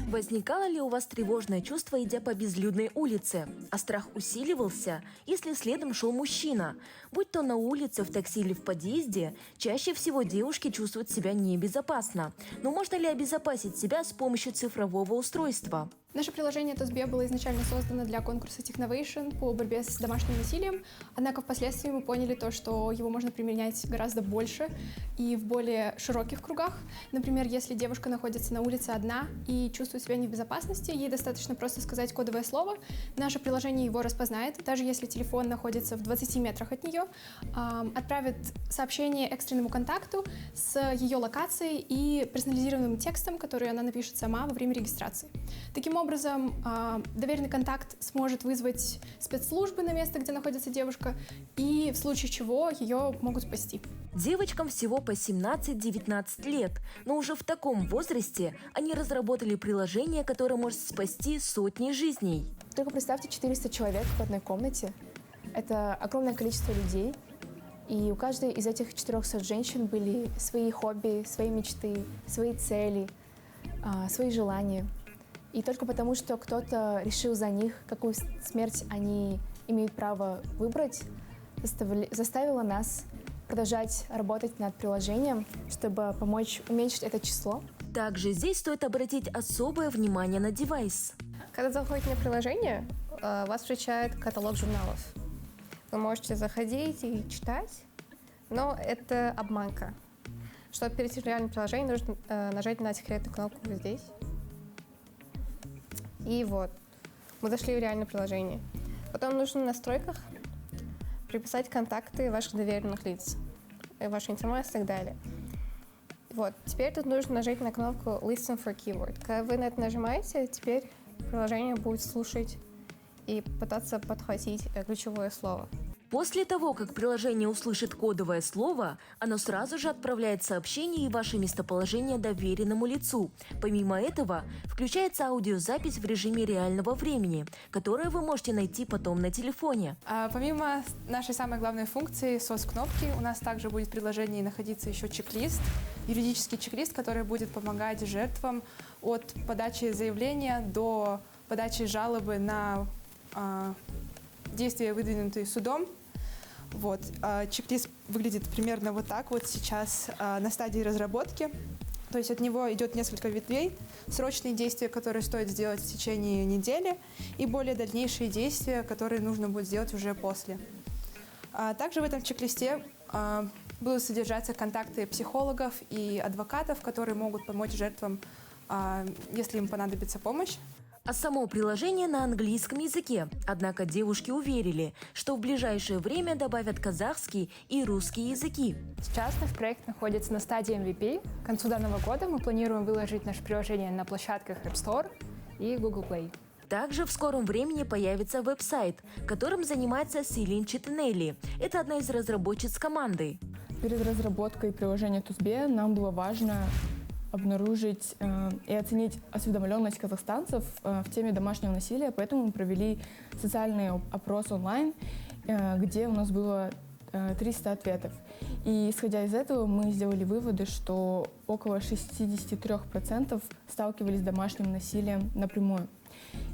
Возникало ли у вас тревожное чувство, идя по безлюдной улице? А страх усиливался, если следом шел мужчина? Будь то на улице, в такси или в подъезде, чаще всего девушки чувствуют себя небезопасно. Но можно ли обезопасить себя с помощью цифрового устройства? Наше приложение Тузбе было изначально создано для конкурса Technovation по борьбе с домашним насилием, однако впоследствии мы поняли то, что его можно применять гораздо больше и в более широких кругах. Например, если девушка находится на улице одна и чувствует себя не в безопасности, ей достаточно просто сказать кодовое слово, наше приложение его распознает, даже если телефон находится в 20 метрах от нее, отправит сообщение экстренному контакту с ее локацией и персонализированным текстом, который она напишет сама во время регистрации. Таким образом, доверенный контакт сможет вызвать спецслужбы на место, где находится девушка, и в случае чего ее могут спасти. Девочкам всего по 17-19 лет, но уже в таком возрасте они разработали приложение, которое может спасти сотни жизней. Только представьте 400 человек в одной комнате. Это огромное количество людей. И у каждой из этих 400 женщин были свои хобби, свои мечты, свои цели, свои желания. И только потому, что кто-то решил за них, какую смерть они имеют право выбрать, заставило нас продолжать работать над приложением, чтобы помочь уменьшить это число. Также здесь стоит обратить особое внимание на девайс. Когда заходите на приложение, вас встречает каталог журналов. Вы можете заходить и читать, но это обманка. Чтобы перейти в реальное приложение, нужно нажать на секретную кнопку вот здесь. И вот, мы зашли в реальное приложение. Потом нужно в настройках приписать контакты ваших доверенных лиц, вашу информацию и так далее. Вот, теперь тут нужно нажать на кнопку Listen for Keyword. Когда вы на это нажимаете, теперь приложение будет слушать и пытаться подхватить ключевое слово. После того, как приложение услышит кодовое слово, оно сразу же отправляет сообщение и ваше местоположение доверенному лицу. Помимо этого, включается аудиозапись в режиме реального времени, которую вы можете найти потом на телефоне. Помимо нашей самой главной функции SOS-кнопки, у нас также будет в приложении находиться еще чек-лист, юридический чек-лист, который будет помогать жертвам от подачи заявления до подачи жалобы на действия, выдвинутые судом. Вот. Чек-лист выглядит примерно вот так вот сейчас на стадии разработки. То есть от него идет несколько ветвей. Срочные действия, которые стоит сделать в течение недели, и более дальнейшие действия, которые нужно будет сделать уже после. Также в этом чек-листе будут содержаться контакты психологов и адвокатов, которые могут помочь жертвам, если им понадобится помощь. А само приложение на английском языке. Однако девушки уверили, что в ближайшее время добавят казахский и русский языки. Сейчас наш проект находится на стадии MVP. К концу данного года мы планируем выложить наше приложение на площадках App Store и Google Play. Также в скором времени появится веб-сайт, которым занимается Селин Читинелли. Это одна из разработчиц команды. Перед разработкой приложения Тузбе нам было важно обнаружить и оценить осведомленность казахстанцев в теме домашнего насилия, поэтому мы провели социальный опрос онлайн, где у нас было 300 ответов. И исходя из этого мы сделали выводы, что около 63% сталкивались с домашним насилием напрямую.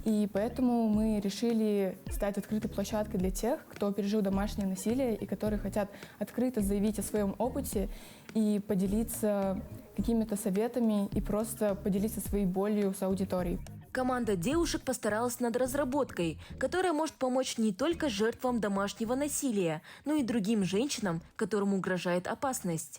И поэтому мы решили стать открытой площадкой для тех, кто пережил домашнее насилие и которые хотят открыто заявить о своем опыте и поделиться какими-то советами и просто поделиться своей болью с аудиторией. Команда девушек постаралась над разработкой, которая может помочь не только жертвам домашнего насилия, но и другим женщинам, которым угрожает опасность.